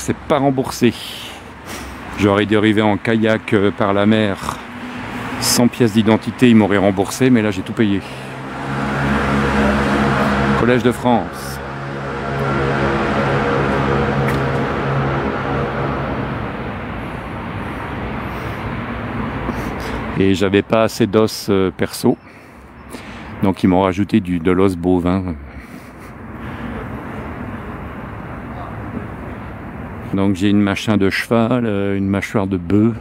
c'est pas remboursé. J'aurais dû arriver en kayak par la mer sans pièce d'identité, ils m'auraient remboursé, mais là j'ai tout payé. Collège de France. Et j'avais pas assez d'os perso, donc ils m'ont rajouté de l'os bovin. Donc j'ai une machin de cheval, une mâchoire de bœuf.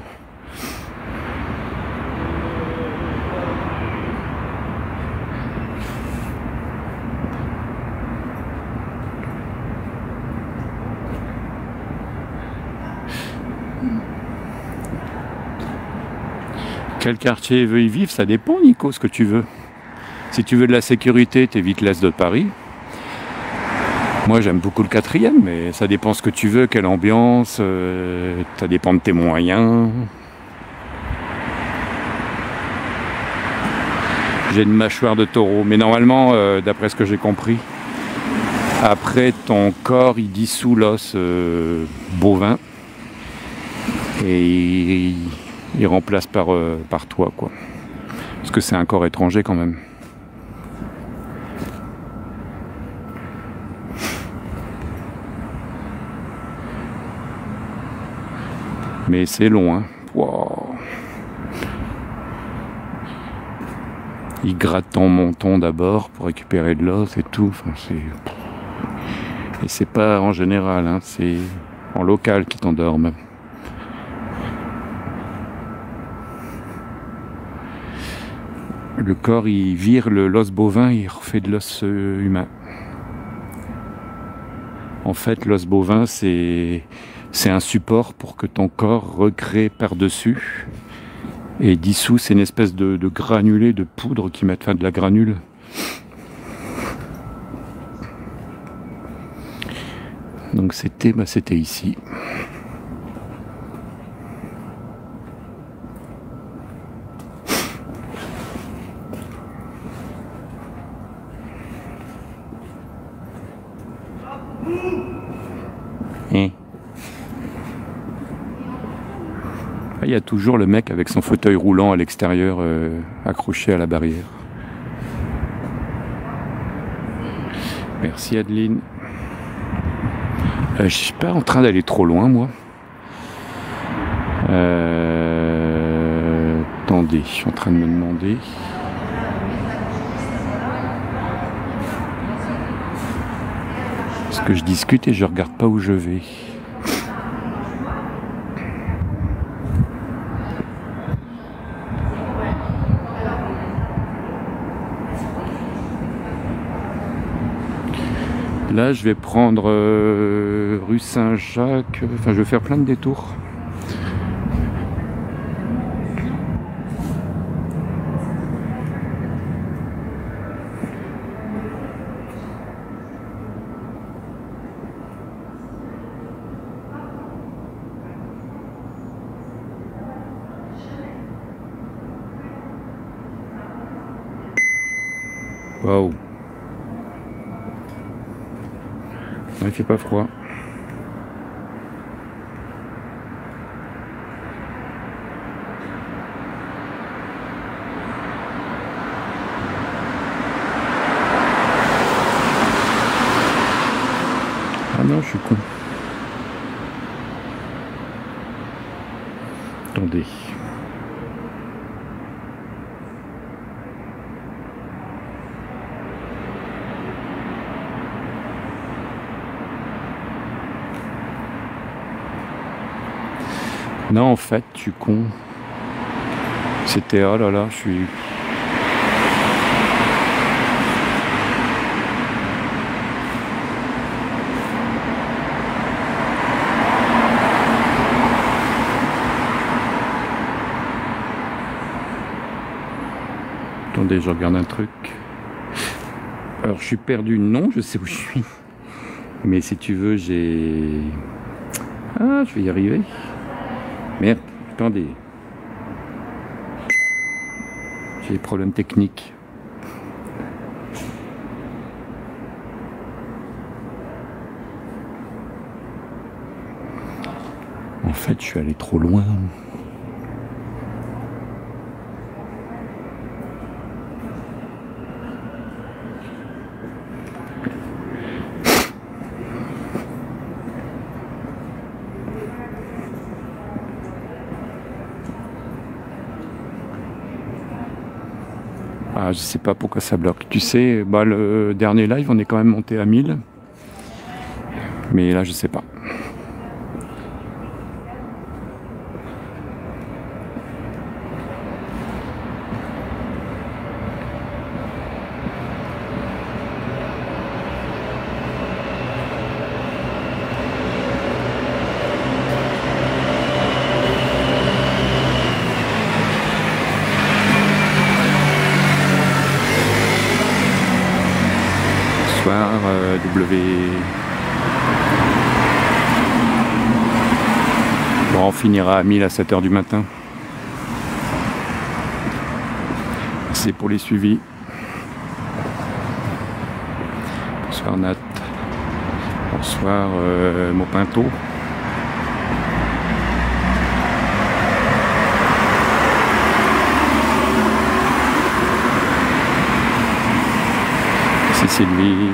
Quel quartier veut y vivre? Ça dépend, Nico, ce que tu veux. Si tu veux de la sécurité, t'évites l'Est de Paris. Moi, j'aime beaucoup le 4e, mais ça dépend ce que tu veux, quelle ambiance, ça dépend de tes moyens. J'ai une mâchoire de taureau, mais normalement, d'après ce que j'ai compris, après ton corps, il dissout l'os bovin et il remplace par toi, quoi. Parce que c'est un corps étranger quand même. Mais c'est long, hein. Wow. Il gratte ton menton d'abord pour récupérer de l'os et tout. Enfin, et c'est pas en général, hein. C'est en local qui t'endorment. Le corps, il vire l'os bovin, il refait de l'os humain. En fait, l'os bovin, c'est un support pour que ton corps recrée par-dessus. Et dissous, c'est une espèce de granulé, de poudre qui met de la granule. Donc c'était ici. Il y a toujours le mec avec son fauteuil roulant à l'extérieur, accroché à la barrière. Merci Adeline. Je suis pas en train d'aller trop loin, moi. Attendez, je suis en train de me demander. Parce que je discute et je regarde pas où je vais. Là, je vais prendre rue Saint-Jacques. Enfin, je vais faire plein de détours. Waouh. Il fait pas froid. Ah non, je suis con. Attendez. Non, en fait, je suis con. C'était, oh là là, je suis... Attendez, je regarde un truc. Alors, je suis perdu. Non, je sais où je suis. Mais si tu veux, j'ai... Ah, je vais y arriver. Merde, attendez. J'ai des problèmes techniques. En fait, je suis allé trop loin. Ah, je sais pas pourquoi ça bloque. Tu sais, bah, le dernier live, on est quand même monté à 1000. Mais là, je sais pas. W. Bon, on finira à 1000 à 7h du matin. C'est pour les suivis. Bonsoir Nat. Bonsoir Mopinto. C'est Sylvie.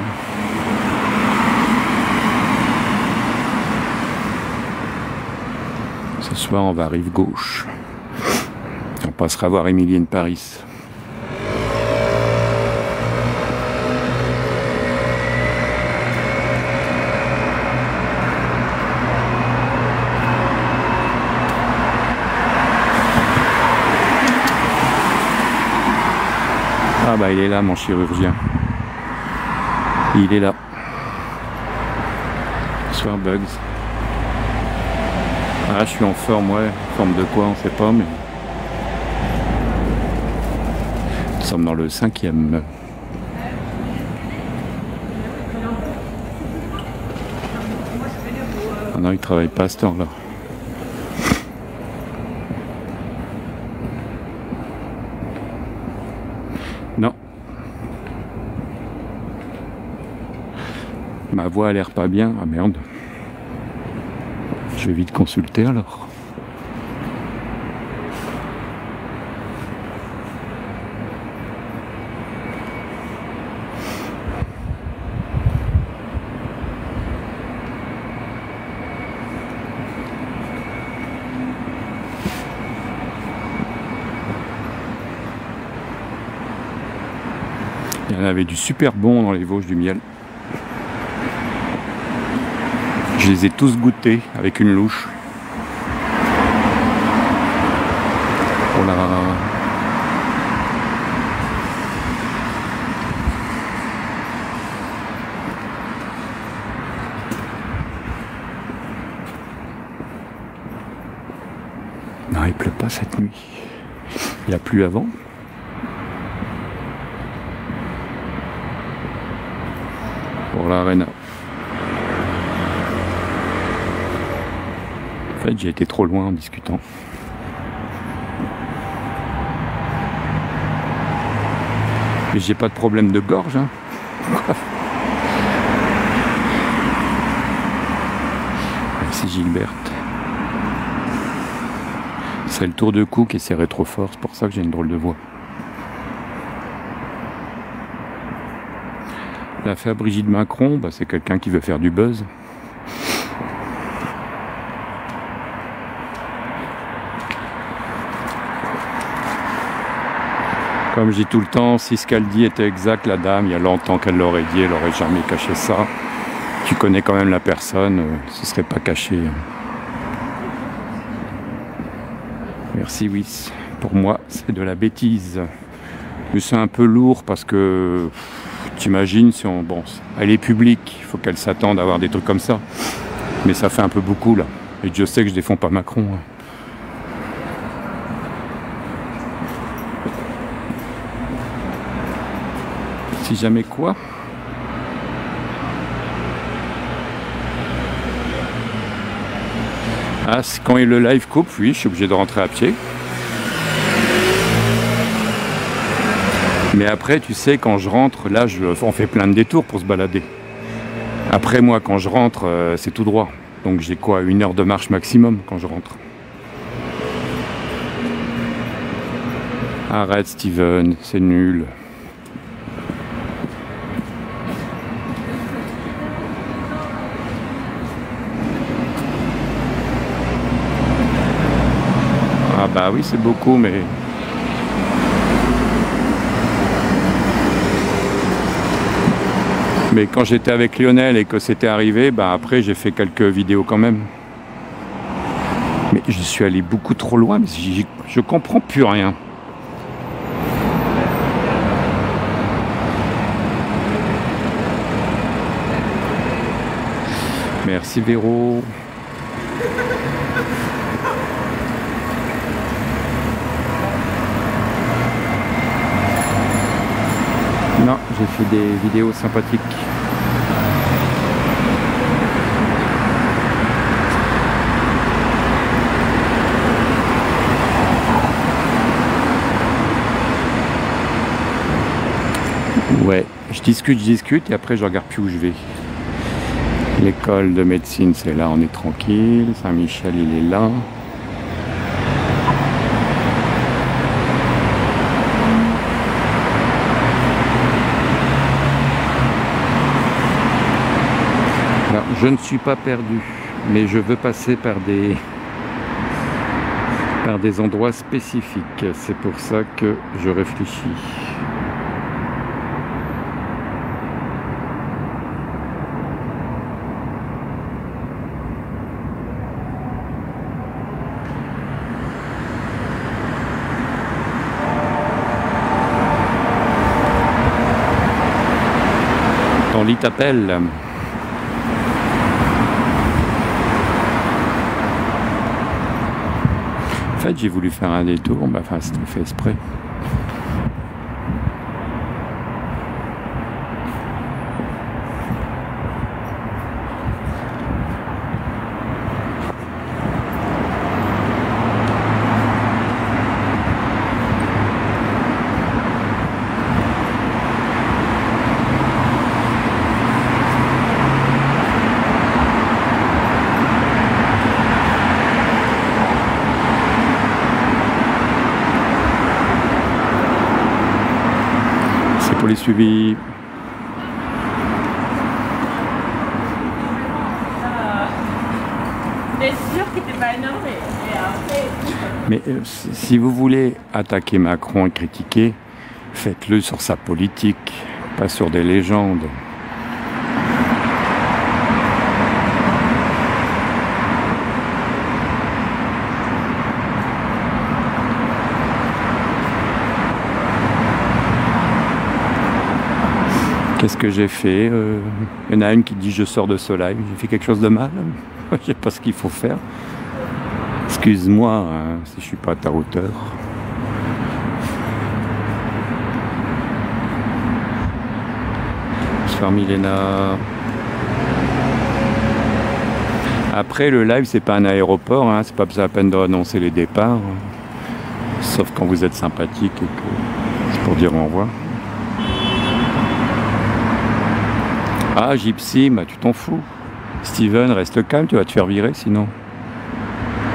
Ce soir, on va à rive gauche. On passera voir Émilie de Paris. Ah bah il est là mon chirurgien. Il est là. Bonsoir Bugs. Ah je suis en forme, ouais. Forme de quoi on sait pas mais. Nous sommes dans le 5e. Ah non, il travaille pas à cette heure-là. Non. Ma voix a l'air pas bien. Ah merde. Je vais vite consulter alors. Il y en avait du super bon dans les Vosges du miel. Je les ai tous goûtés avec une louche. Oh là. Non, il pleut pas cette nuit. Il a plu avant. Pour l'arena. En fait, j'ai été trop loin en discutant. Mais j'ai pas de problème de gorge, hein. Merci Gilberte. C'est le tour de cou qui est serré trop fort, c'est pour ça que j'ai une drôle de voix. L'affaire Brigitte Macron, bah, c'est quelqu'un qui veut faire du buzz. Comme je dis tout le temps, si ce qu'elle dit était exact, la dame, il y a longtemps qu'elle l'aurait dit, elle n'aurait jamais caché ça. Tu connais quand même la personne, ce serait pas caché. Merci Wiss. Pour moi, c'est de la bêtise. Mais c'est un peu lourd parce que t'imagines si on. Bon, elle est publique, il faut qu'elle s'attende à avoir des trucs comme ça. Mais ça fait un peu beaucoup là. Et Dieu sait que je défends pas Macron. Hein. Si jamais quoi? Ah, quand le live coupe, oui, je suis obligé de rentrer à pied. Mais après, tu sais, quand je rentre, là, on fait plein de détours pour se balader. Après, moi, quand je rentre, c'est tout droit. Donc j'ai quoi, 1 heure de marche maximum quand je rentre. Arrête Steven, c'est nul. Ah bah oui, c'est beaucoup, mais... Mais quand j'étais avec Lionel et que c'était arrivé, bah après j'ai fait quelques vidéos quand même. Mais je suis allé beaucoup trop loin, mais je comprends plus rien. Merci Véro. Non, j'ai fait des vidéos sympathiques. Ouais, je discute et après je regarde plus où je vais. L'école de médecine c'est là, on est tranquille. Saint-Michel il est là. Alors, je ne suis pas perdu, mais je veux passer par des endroits spécifiques. C'est pour ça que je réfléchis. Ton lit t'appelle. En fait, j'ai voulu faire un détour, mais enfin, c'était fait exprès. Pour les suivis. T'es sûr que t'es pas énervé? Mais si vous voulez attaquer Macron et critiquer, faites-le sur sa politique, pas sur des légendes. Qu'est-ce que j'ai fait? Il y en a une qui dit je sors de ce live. J'ai fait quelque chose de mal? Je sais pas ce qu'il faut faire. Excuse-moi hein, si je suis pas à ta hauteur. Bonsoir Milena. Après le live c'est pas un aéroport, hein, c'est pas la peine d'annoncer les départs. Sauf quand vous êtes sympathique et que c'est pour dire au revoir. Ah, Gypsy, bah, tu t'en fous. Steven, reste calme, tu vas te faire virer sinon.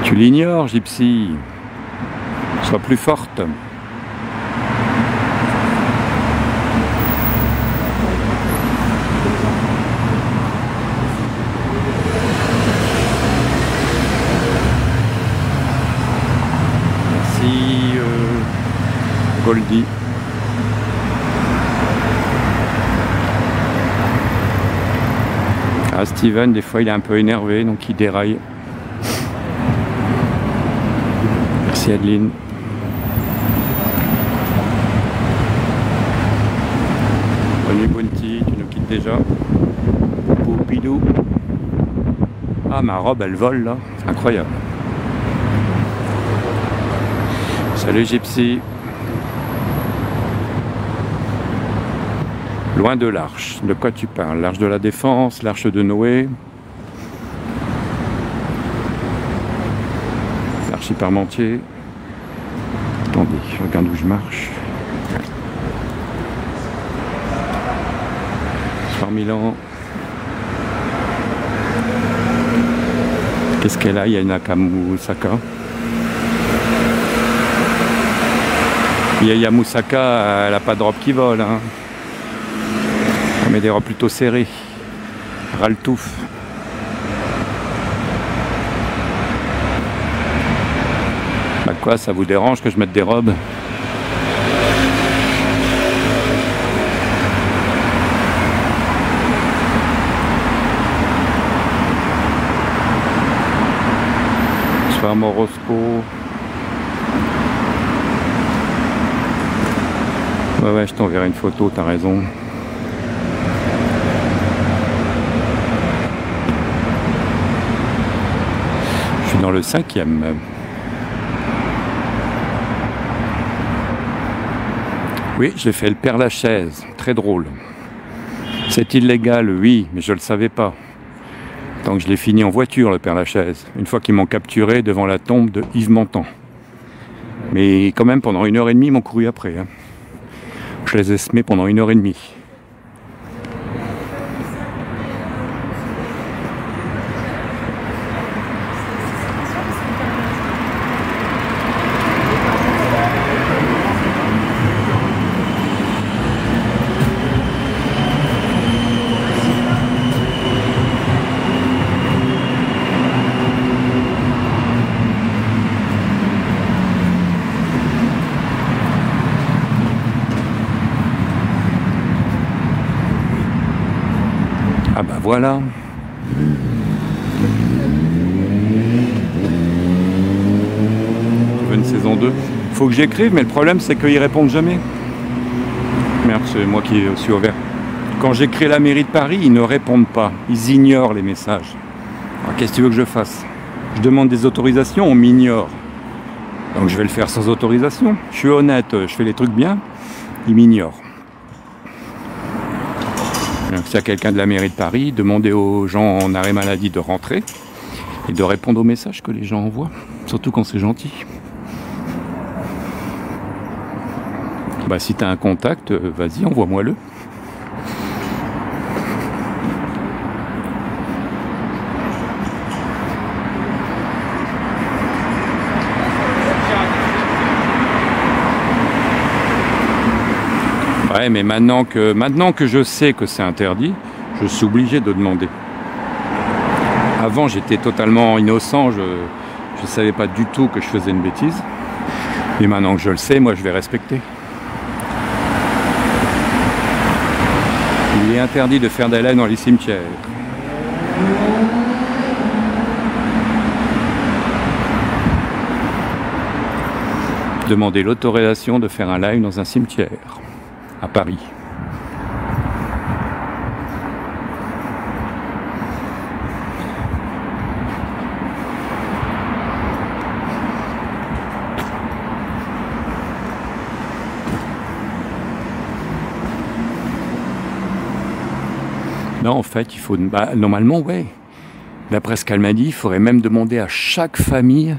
Tu l'ignores, Gypsy. Sois plus forte. Merci, Goldie. Ah, Steven, des fois il est un peu énervé, donc il déraille. Merci Adeline. Bonne nuit Bounty, tu nous quittes déjà. Poupidou. Ah, ma robe elle vole là, c'est incroyable. Salut Gypsy. Loin de l'arche. De quoi tu parles? L'arche de la Défense, l'arche de Noé, l'arche Parmentier. Attendez, je regarde où je marche. Par Milan. Qu'est-ce qu'elle a, Yanaka Moussaka? Yaya Moussaka, elle n'a pas de robe qui vole. Hein. Elle met des robes plutôt serrées. Raltouf. Bah quoi, ça vous dérange que je mette des robes? Morosco. Ouais, je t'enverrai une photo, t'as raison. Je suis dans le 5e. Oui, j'ai fait le Père-Lachaise, très drôle. C'est illégal, oui, mais je le savais pas. Donc je l'ai fini en voiture, le Père-Lachaise, une fois qu'ils m'ont capturé devant la tombe de Yves Montand. Mais quand même, pendant 1h30, ils m'ont couru après. Hein. Je les ai semés pendant 1h30. Ah bah voilà. Tu veux une saison 2? Faut que j'écrive, mais le problème c'est qu'ils répondent jamais. Merde, c'est moi qui suis au vert. Quand j'écris à la mairie de Paris, ils ne répondent pas. Ils ignorent les messages. Alors qu'est-ce que tu veux que je fasse? Je demande des autorisations, on m'ignore. Donc je vais le faire sans autorisation. Je suis honnête, je fais les trucs bien, ils m'ignorent. S'il y a quelqu'un de la mairie de Paris, demandez aux gens en arrêt maladie de rentrer et de répondre aux messages que les gens envoient, surtout quand c'est gentil. Bah si tu as un contact, vas-y, envoie-moi-le. Ouais, mais maintenant que je sais que c'est interdit, je suis obligé de demander. Avant, j'étais totalement innocent, je ne savais pas du tout que je faisais une bêtise. Et maintenant que je le sais, moi, je vais respecter. Il est interdit de faire des lives dans les cimetières. Demander l'autorisation de faire un live dans un cimetière. À Paris. Non, en fait, il faut... Bah, normalement, ouais. D'après ce qu'elle m'a dit, il faudrait même demander à chaque famille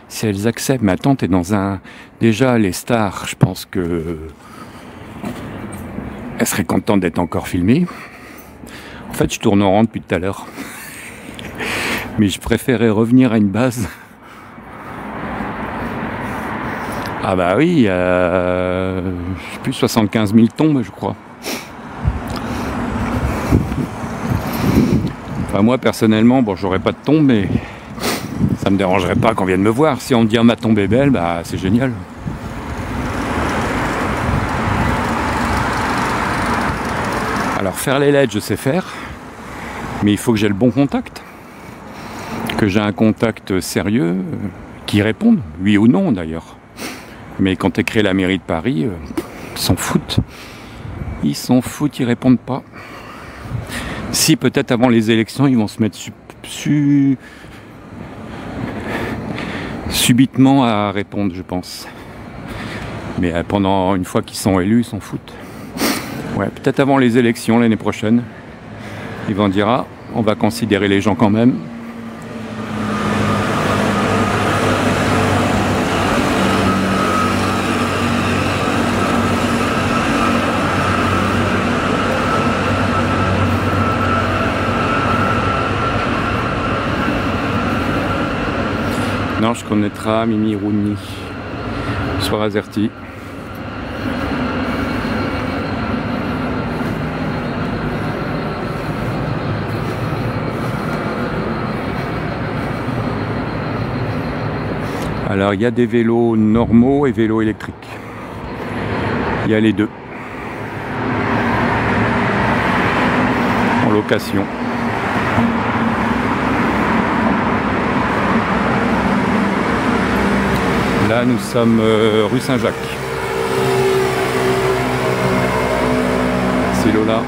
si elles acceptent. Mais attends, t'es dans un... Déjà, les stars, je pense que... Elle serait contente d'être encore filmée. En fait, je tourne en rond depuis tout à l'heure. Mais je préférais revenir à une base. Ah bah oui, je sais plus, 75 000 tombes, je crois. Enfin, moi, personnellement, bon, j'aurais pas de tombe, mais ça me dérangerait pas qu'on vienne me voir. Si on me dit, ma tombe est belle, bah c'est génial. Alors faire les lettres, je sais faire, mais il faut que j'ai le bon contact, que j'ai un contact sérieux, qui réponde, oui ou non d'ailleurs. Mais quand tu écris la mairie de Paris, ils s'en foutent. Ils s'en foutent, ils répondent pas. Si peut-être avant les élections, ils vont se mettre subitement à répondre, je pense. Mais pendant une fois qu'ils sont élus, ils s'en foutent. Ouais, peut-être avant les élections l'année prochaine, ils vont dire ah, on va considérer les gens quand même. Non, je connaîtrai Mimi Rouni. Soir Azerty. Alors il y a des vélos normaux et vélos électriques. Il y a les deux. En location. Là nous sommes rue Saint-Jacques. C'est Lola.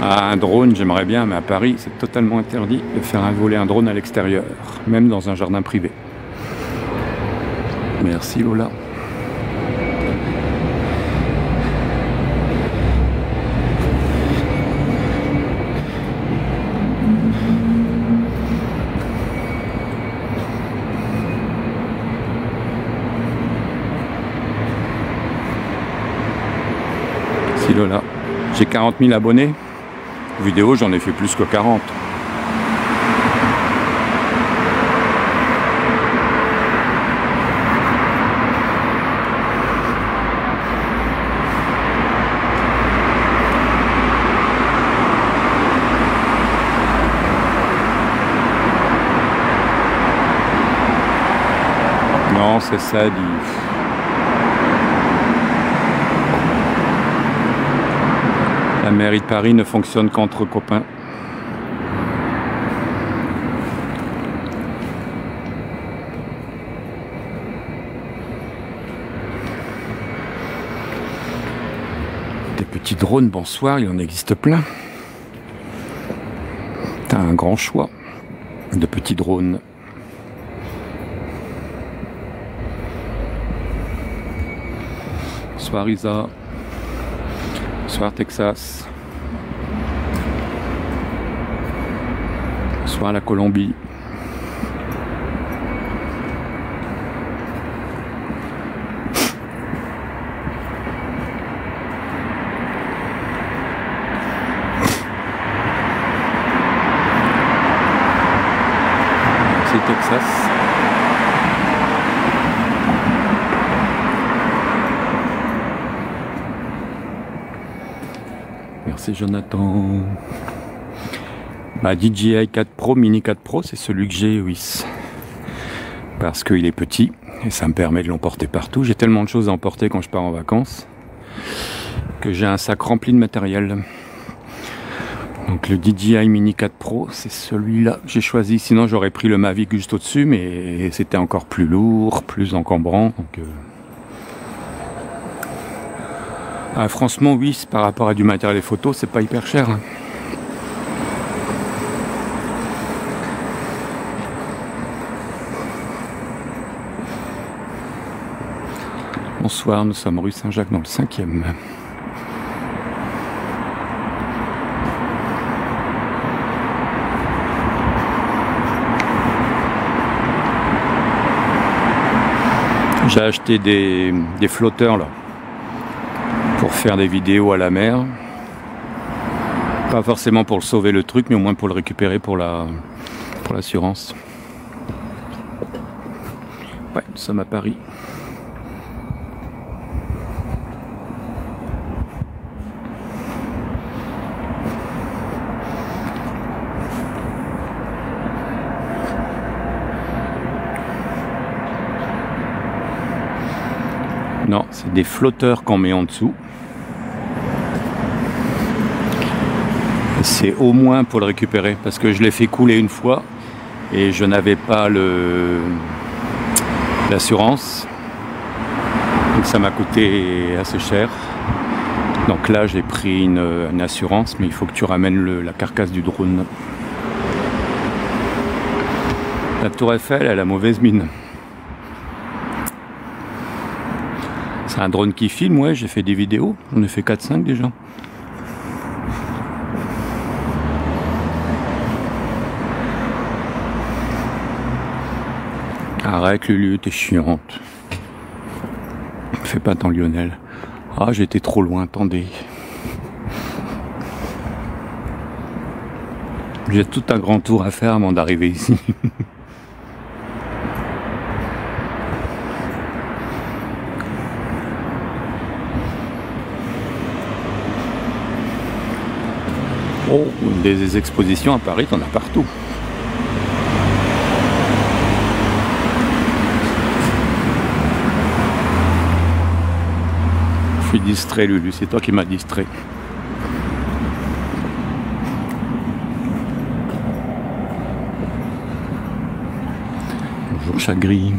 Ah, un drone, j'aimerais bien, mais à Paris, c'est totalement interdit de faire voler un drone à l'extérieur, même dans un jardin privé. Merci Lola. Merci Lola. J'ai 40 000 abonnés. Vidéo, j'en ai fait plus que 40. Non, c'est ça, dit. La mairie de Paris ne fonctionne qu'entre copains. Des petits drones, bonsoir, il en existe plein. T'as un grand choix de petits drones. Bonsoir Isa. Bonsoir Texas. Bonsoir la Colombie. C'est Texas. Merci Jonathan. Ma DJI 4 Pro, Mini 4 Pro, c'est celui que j'ai, oui. Parce qu'il est petit et ça me permet de l'emporter partout. J'ai tellement de choses à emporter quand je pars en vacances que j'ai un sac rempli de matériel. Donc le DJI Mini 4 Pro, c'est celui-là que j'ai choisi. Sinon j'aurais pris le Mavic juste au-dessus, mais c'était encore plus lourd, plus encombrant. Donc, ah, franchement, oui, par rapport à du matériel photo, c'est pas hyper cher. Hein. Bonsoir, nous sommes rue Saint-Jacques dans le 5e. J'ai acheté des flotteurs là pour faire des vidéos à la mer. Pas forcément pour sauver le truc, mais au moins pour le récupérer pour l'assurance. Ouais, nous sommes à Paris. Non, c'est des flotteurs qu'on met en dessous. C'est au moins pour le récupérer parce que je l'ai fait couler une fois et je n'avais pas l'assurance. Donc ça m'a coûté assez cher. Donc là j'ai pris une assurance, mais il faut que tu ramènes la carcasse du drone. La tour Eiffel, elle a mauvaise mine. C'est un drone qui filme, ouais, j'ai fait des vidéos, j'en ai fait 4-5 déjà. Arrête Lulu, t'es chiante. Fais pas tant Lionel. Ah, j'ai été trop loin, attendez. J'ai tout un grand tour à faire avant d'arriver ici. Oh, des expositions à Paris, t'en as partout. Je suis distrait, Lulu, c'est toi qui m'as distrait. Bonjour Chagri.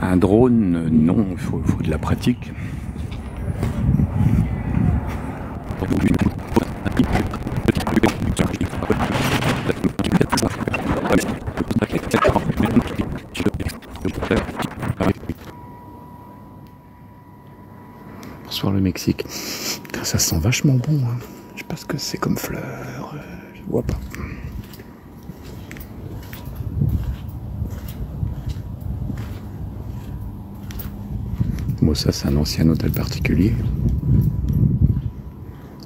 Un drone, non, il faut de la pratique. Bonsoir le Mexique. Putain, ça sent vachement bon, hein. Je sais pas ce que c'est comme fleur, je vois pas. Bon, ça c'est un ancien hôtel particulier.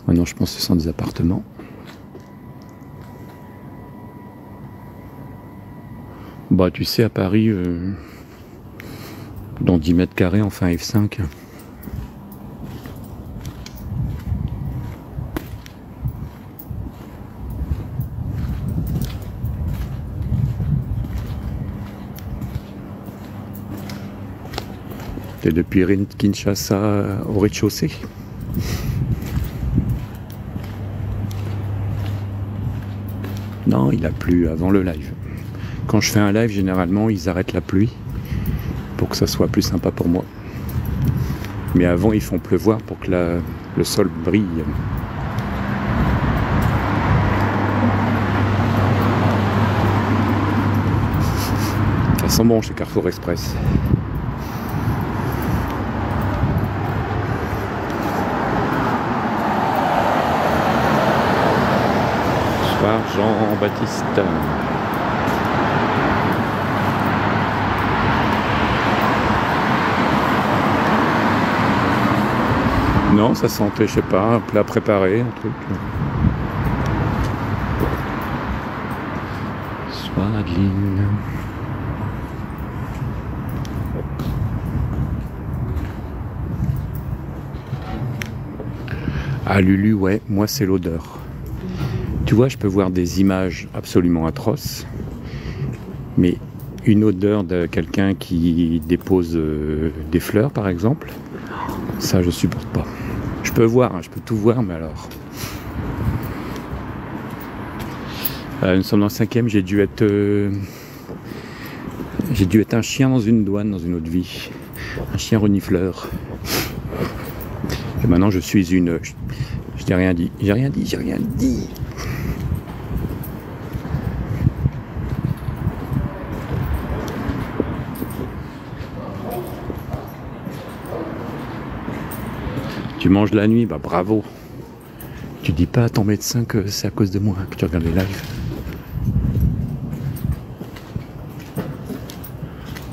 Maintenant je pense que ce sont des appartements. Bah tu sais, à Paris, dans 10 mètres carrés, enfin F5. T'es depuis Kinshasa au rez-de-chaussée. Non, il a plu avant le live. Quand je fais un live, généralement, ils arrêtent la pluie pour que ça soit plus sympa pour moi. Mais avant, ils font pleuvoir pour que le sol brille. Ça sent bon chez Carrefour Express. Bonsoir Jean-Baptiste. Non, ça sentait, je sais pas, un plat préparé, un truc. Swaggling. Ah Lulu, ouais, moi c'est l'odeur. Tu vois, je peux voir des images absolument atroces, mais une odeur de quelqu'un qui dépose des fleurs, par exemple, ça je supporte pas. Je peux voir, hein, je peux tout voir, mais alors... nous sommes dans le 5e, j'ai dû être un chien dans une douane, dans une autre vie. Un chien renifleur. Et maintenant je suis une... Je n'ai rien dit, j'ai rien dit, j'ai rien dit. Tu manges la nuit, bah bravo. Tu dis pas à ton médecin que c'est à cause de moi que tu regardes les lives.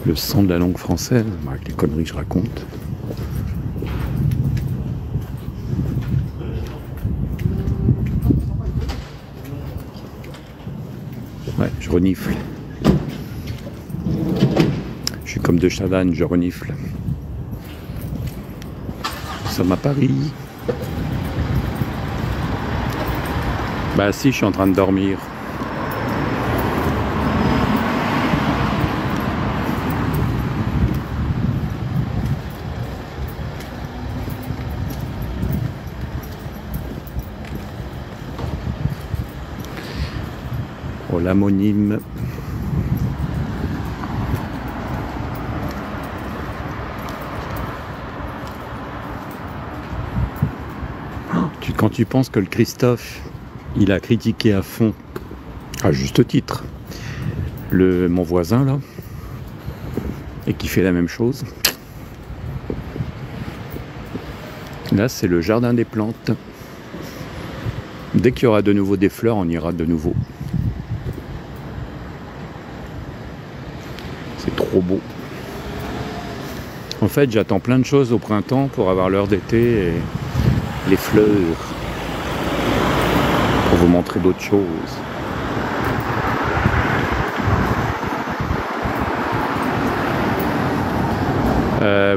Le son de la langue française, bah, avec les conneries que je raconte. Ouais, je renifle. Je suis comme de Chavannes, je renifle. Nous sommes à Paris. Bah si, je suis en train de dormir. Oh, l'homonyme. Quand tu penses que le Christophe, il a critiqué à fond, à juste titre, mon voisin là, et qui fait la même chose. Là, c'est le jardin des plantes. Dès qu'il y aura de nouveau des fleurs, on ira de nouveau. C'est trop beau. En fait, j'attends plein de choses au printemps pour avoir l'heure d'été et les fleurs. Pour vous montrer d'autres choses.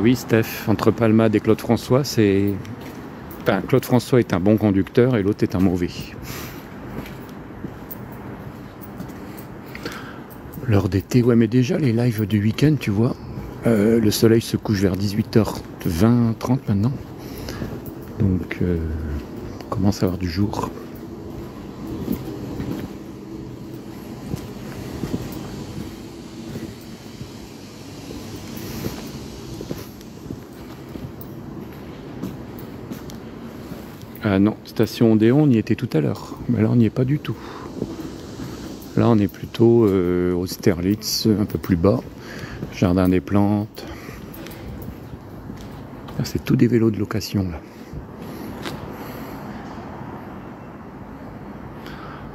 Oui, Steph, entre Palmade et Claude François, c'est... Enfin, Claude François est un bon conducteur et l'autre est un mauvais. L'heure d'été, ouais, mais déjà les lives du week-end, tu vois, le soleil se couche vers 18h20, 30 maintenant. Donc, on commence à avoir du jour. Ah non, station Odéon, on y était tout à l'heure. Mais là, on n'y est pas du tout. Là, on est plutôt au Sterlitz, un peu plus bas. Jardin des plantes. Là, c'est tout des vélos de location, là.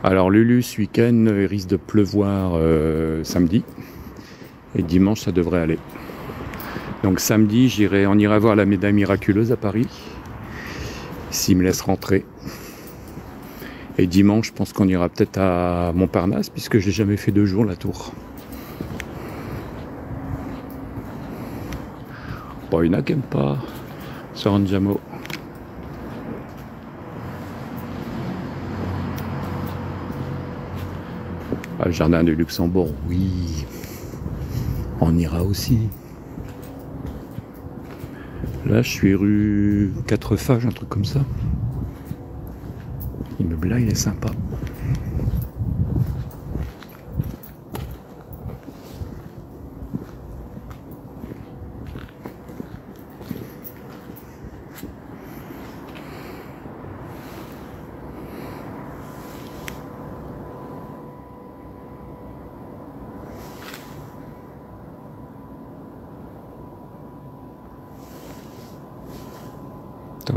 Alors, Lulu, ce week-end, il risque de pleuvoir samedi. Et dimanche, ça devrait aller. Donc, samedi, on ira voir la médaille miraculeuse à Paris. S'il me laisse rentrer. Et dimanche, je pense qu'on ira peut-être à Montparnasse, puisque j'ai jamais fait 2 jours la tour. Bon, il y en a qui n'aiment pas Sorrentino. Ah, le jardin du Luxembourg, oui. On ira aussi. Là, je suis rue 4 Fages, un truc comme ça. L'immeuble là, il est sympa.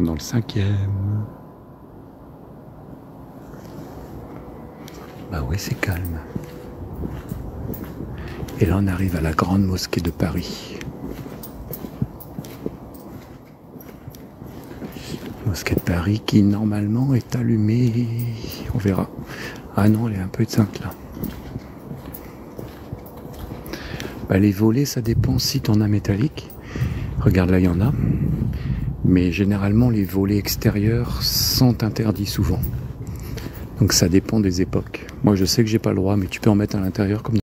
Dans le 5e. Bah ouais, c'est calme. Et là, on arrive à la grande mosquée de Paris. Mosquée de Paris qui, normalement, est allumée. On verra. Ah non, elle est un peu éteinte, là. Bah, les volets, ça dépend si t'en as métallique. Regarde, là, il y en a. Mais généralement, les volets extérieurs sont interdits souvent. Donc ça dépend des époques. Moi, je sais que j'ai pas le droit, mais tu peux en mettre à l'intérieur comme